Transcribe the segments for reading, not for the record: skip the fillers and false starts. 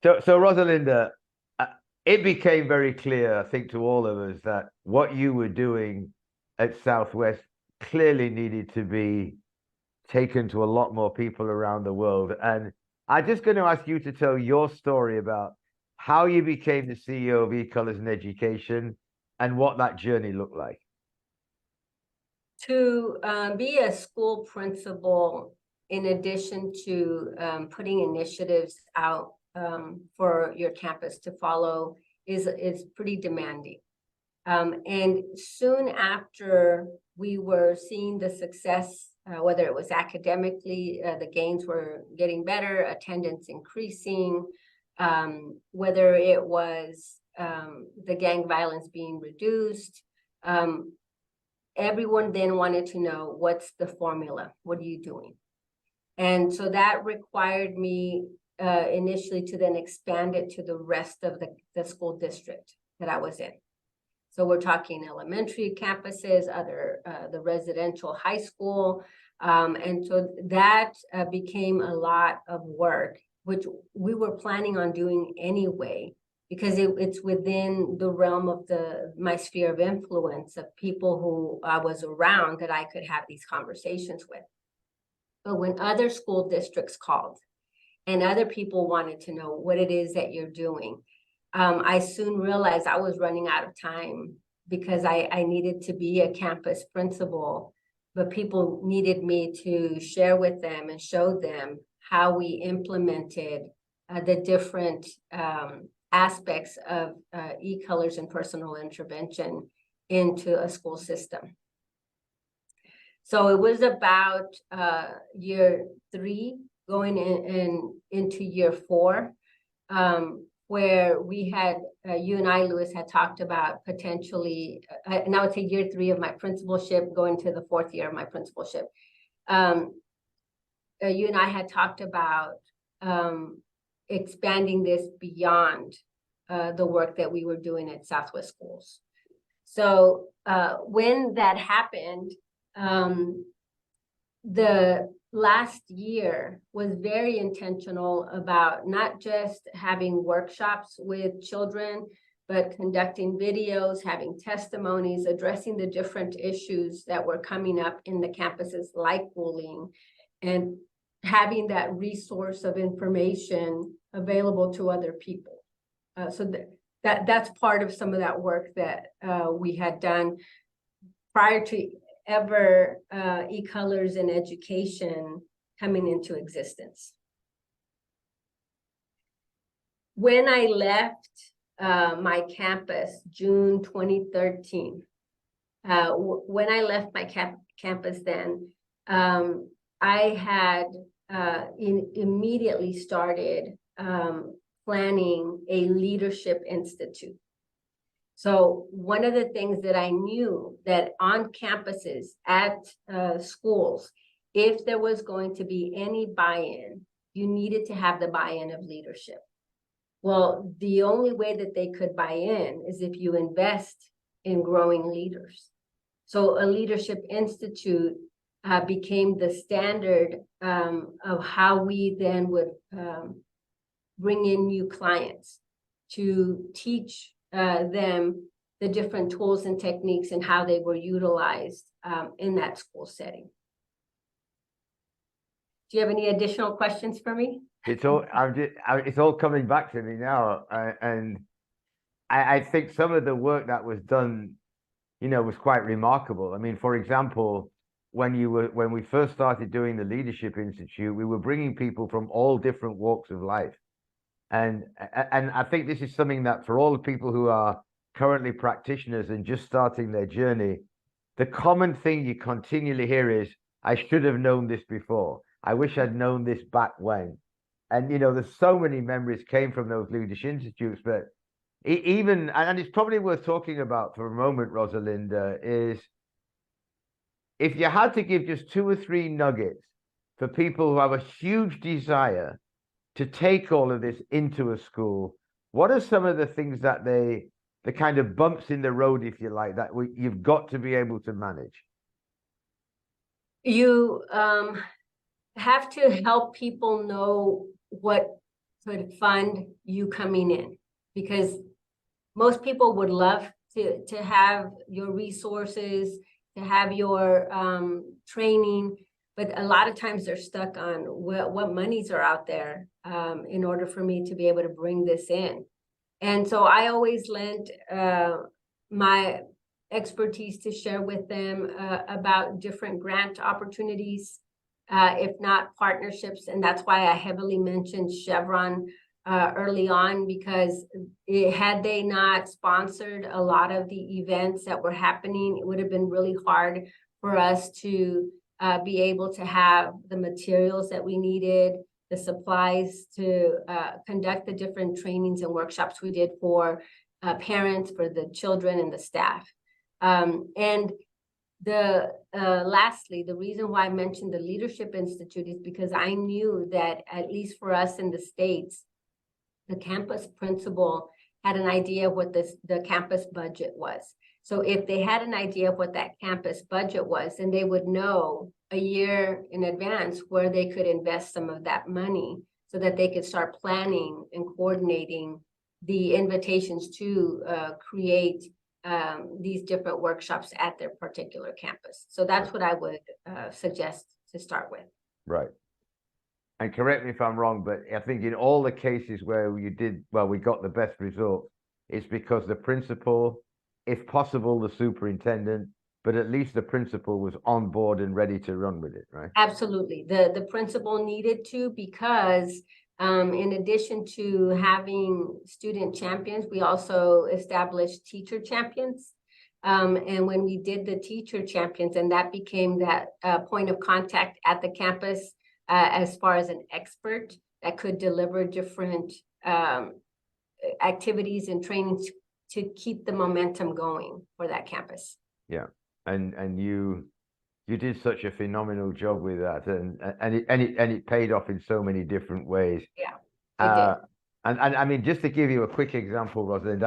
So Rosalinda, uh, it became very clear, I think, to all of us that what you were doing at Southwest clearly needed to be taken to a lot more people around the world. And I'm just going to ask you to tell your story about how you became the CEO of E-Colors in Education and what that journey looked like. To be a school principal, in addition to putting initiatives out for your campus to follow, is pretty demanding. And soon after we were seeing the success, whether it was academically, the gains were getting better, attendance increasing, whether it was the gang violence being reduced, everyone then wanted to know, what's the formula? What are you doing? And so that required me initially to then expand it to the rest of the school district that I was in. So we're talking elementary campuses, the residential high school. And so that became a lot of work, which we were planning on doing anyway, because it's within the realm of my sphere of influence of people who I was around that I could have these conversations with. But when other school districts called and other people wanted to know what it is that you're doing, I soon realized I was running out of time because I needed to be a campus principal, but people needed me to share with them and show them how we implemented the different aspects of e-colors and personal intervention into a school system. So it was about year 3 going into year 4, where we had, you and I, Louis, had talked about potentially, and I would say year 3 of my principalship, going to the 4th year of my principalship. You and I had talked about expanding this beyond the work that we were doing at Southwest Schools. So when that happened, the last year was very intentional about not just having workshops with children, but conducting videos, having testimonies, addressing the different issues that were coming up in the campuses like bullying, and having that resource of information available to other people. So that's part of some of that work that we had done prior to ever e-colors in education coming into existence. When I left my campus, June 2013, when I left my campus then, I had immediately started planning a leadership institute. So one of the things that I knew that on campuses at schools, if there was going to be any buy-in, you needed to have the buy-in of leadership. Well, the only way that they could buy in is if you invest in growing leaders. So a leadership institute became the standard of how we then would bring in new clients to teach them the different tools and techniques and how they were utilized in that school setting. Do you have any additional questions for me? It's all coming back to me now, and I think some of the work that was done, was quite remarkable. I mean, for example, when we first started doing the Leadership Institute, we were bringing people from all different walks of life. And I think this is something that for all the people who are currently practitioners and just starting their journey, the common thing you continually hear is, I should have known this before. I wish I'd known this back when. And, there's so many memories came from those leadership institutes, but even, and it's probably worth talking about for a moment, Rosalinda, is if you had to give just 2 or 3 nuggets for people who have a huge desire to take all of this into a school, what are some of the things that the kind of bumps in the road, if you like, that you've got to be able to manage? You have to help people know what could fund you coming in, because most people would love to have your resources, to have your training, but a lot of times they're stuck on what monies are out there in order for me to be able to bring this in. And so I always lent my expertise to share with them about different grant opportunities, if not partnerships. And that's why I heavily mentioned Chevron early on, because had they not sponsored a lot of the events that were happening, it would have been really hard for us to be able to have the materials that we needed, the supplies to conduct the different trainings and workshops we did for parents, for the children and the staff. And lastly, the reason why I mentioned the Leadership Institute is because I knew that, at least for us in the States, the campus principal had an idea of what the campus budget was. So if they had an idea of what that campus budget was, then they would know a year in advance where they could invest some of that money, so that they could start planning and coordinating the invitations to create these different workshops at their particular campus. So that's what I would suggest to start with. Right. And correct me if I'm wrong, but I think in all the cases where we got the best result, it's because the principal, if possible, the superintendent, but at least the principal was on board and ready to run with it, right? Absolutely. The principal needed to, because in addition to having student champions, we also established teacher champions. And when we did the teacher champions, and that became that point of contact at the campus, as far as an expert that could deliver different activities and trainings to keep the momentum going for that campus. Yeah, and you did such a phenomenal job with that, and it paid off in so many different ways. Yeah, it did. And I mean, just to give you a quick example, Rosalind,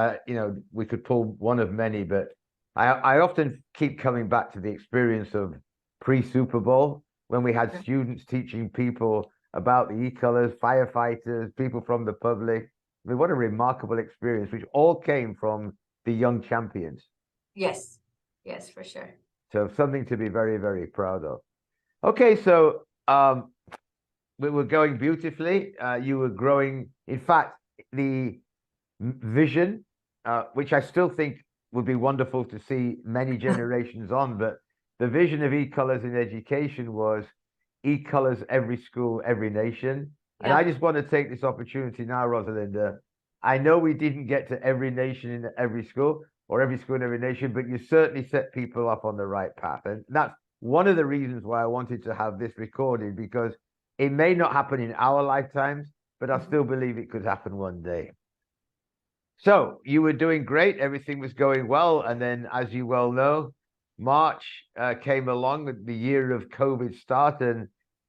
we could pull one of many, but I often keep coming back to the experience of pre-Super Bowl, when we had students teaching people about the e-colors, firefighters, people from the public. I mean, what a remarkable experience, which all came from the young champions. Yes, yes, for sure. So something to be very, very proud of. Okay, so we were going beautifully. You were growing. In fact, the vision, which I still think would be wonderful to see many generations on, but the vision of e-colors in education was e-colors every school, every nation. Yeah. And I just want to take this opportunity now, Rosalinda. I know we didn't get to every nation in every school, or every school in every nation, but you certainly set people up on the right path. And that's one of the reasons why I wanted to have this recorded, because it may not happen in our lifetimes, but I still believe it could happen one day. So you were doing great. Everything was going well. And then, as you well know, March came along, with the year of COVID start, and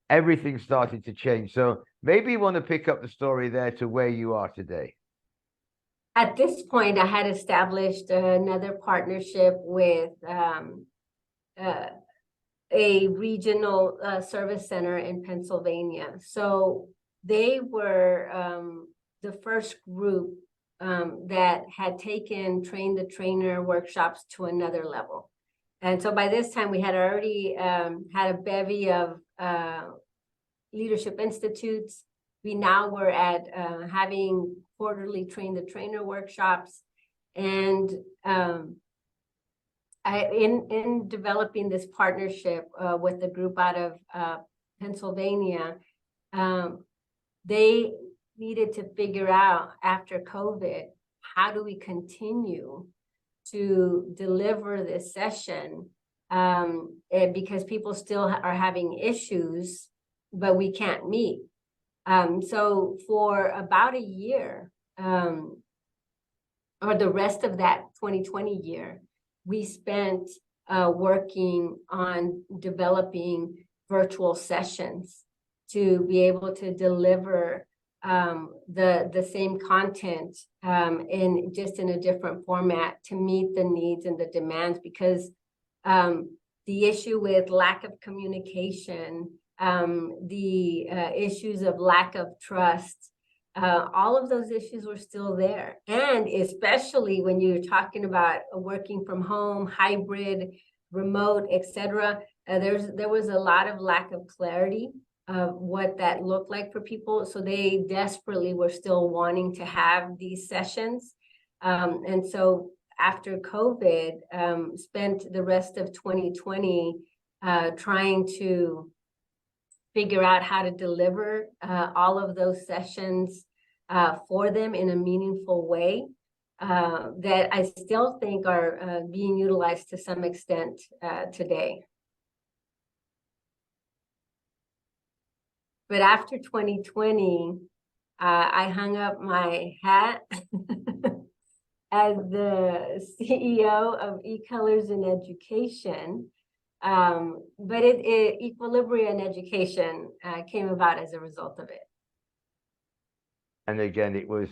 everything started to change. So maybe you want to pick up the story there to where you are today. At this point, I had established another partnership with a regional service center in Pennsylvania. So they were the first group that had taken train the trainer workshops to another level. And so by this time, we had already had a bevy of leadership institutes. We now were at having quarterly train the trainer workshops. And in developing this partnership with the group out of Pennsylvania, they needed to figure out, after COVID, how do we continue to deliver this session, because people still are having issues, but we can't meet. So for about a year, or the rest of that 2020 year, we spent working on developing virtual sessions to be able to deliver the same content in a different format to meet the needs and the demands, because the issue with lack of communication, the issues of lack of trust, all of those issues were still there. And especially when you're talking about working from home, hybrid, remote, etc., there was a lot of lack of clarity of what that looked like for people. So they desperately were still wanting to have these sessions. And so after COVID, spent the rest of 2020 trying to figure out how to deliver all of those sessions for them in a meaningful way that I still think are being utilized to some extent today. But after 2020, I hung up my hat as the CEO of eColors in Education. But Equilibria in Education came about as a result of it. And again, it was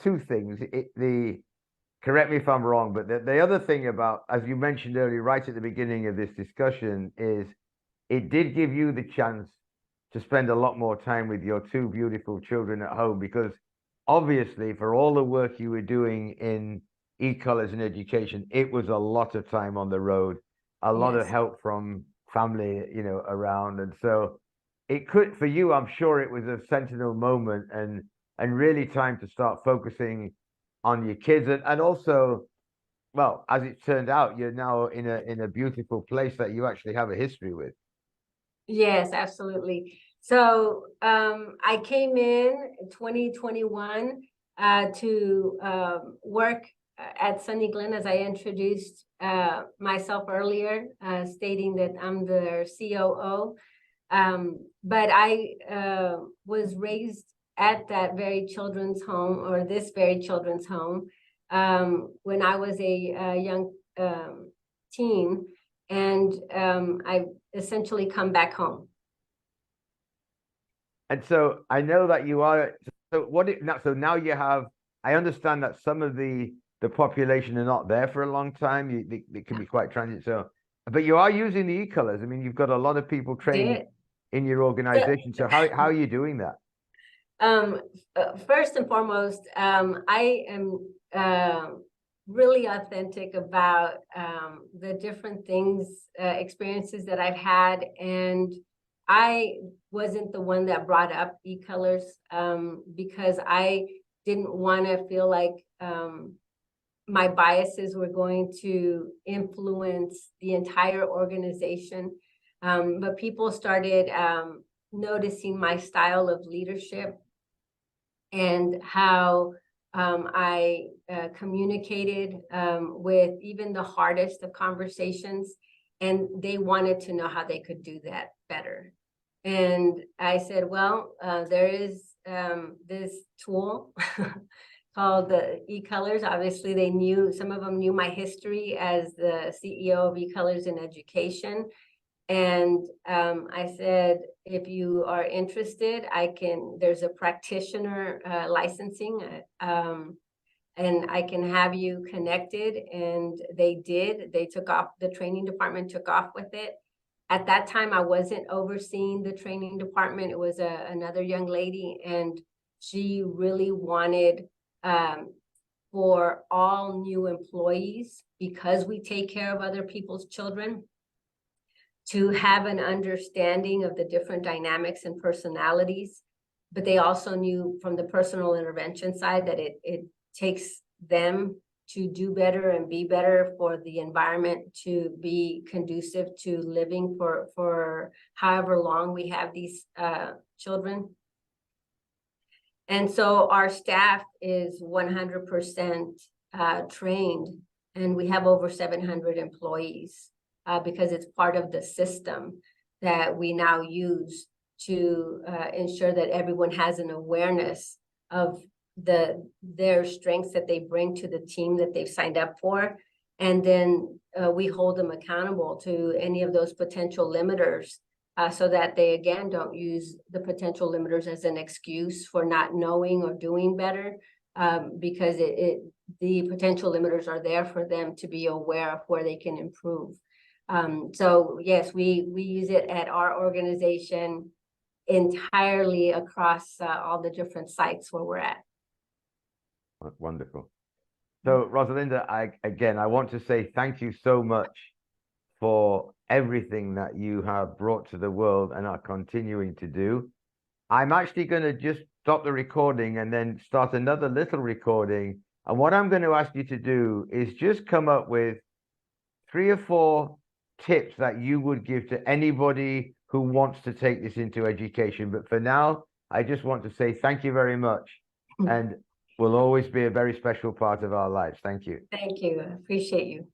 two things. Correct me if I'm wrong, but the other thing about, as you mentioned earlier, right at the beginning of this discussion, is it did give you the chance to spend a lot more time with your two beautiful children at home, because obviously for all the work you were doing in eColors in Education, it was a lot of time on the road, a lot of help from family, around. And so it could, for you, I'm sure it was a sentinel moment and really time to start focusing on your kids. And also, well, as it turned out, you're now in a beautiful place that you actually have a history with. Yes, absolutely. So I came in 2021 to work at Sunny Glenn, as I introduced myself earlier, stating that I'm the COO. But I was raised at that very children's home, or this very children's home, when I was a young teen, and I essentially come back home. And so I know that you are. So now you have. I understand that some of the population are not there for a long time. They can be quite transient. So, but you are using the eColors. I mean, you've got a lot of people trained in your organization. So how are you doing that? First and foremost, I am really authentic about the different things, experiences that I've had. And I wasn't the one that brought up eColors because I didn't want to feel like my biases were going to influence the entire organization. But people started noticing my style of leadership and how I communicated with even the hardest of conversations, and they wanted to know how they could do that better. And I said, well, there is this tool called the eColors. Obviously, some of them knew my history as the CEO of eColors in Education. And I said, if you are interested, there's a practitioner licensing, and I can have you connected. And they did. They took off, the training department took off with it. At that time, I wasn't overseeing the training department. It was another young lady, and she really wanted for all new employees, because we take care of other people's children, to have an understanding of the different dynamics and personalities. But they also knew from the personal intervention side that it takes them to do better and be better for the environment to be conducive to living for however long we have these children. And so our staff is 100% trained, and we have over 700 employees because it's part of the system that we now use to ensure that everyone has an awareness of their strengths that they bring to the team that they've signed up for. And then we hold them accountable to any of those potential limiters so that they, again, don't use the potential limiters as an excuse for not knowing or doing better, because the potential limiters are there for them to be aware of where they can improve. So yes, we use it at our organization. entirely across all the different sites where we're at. Wonderful. So Rosalinda, I want to say thank you so much for everything that you have brought to the world and are continuing to do. I'm actually going to just stop the recording and then start another little recording. And what I'm going to ask you to do is just come up with 3 or 4 tips that you would give to anybody who wants to take this into education. But for now, I just want to say thank you very much. And will always be a very special part of our lives. Thank you. Thank you. I appreciate you.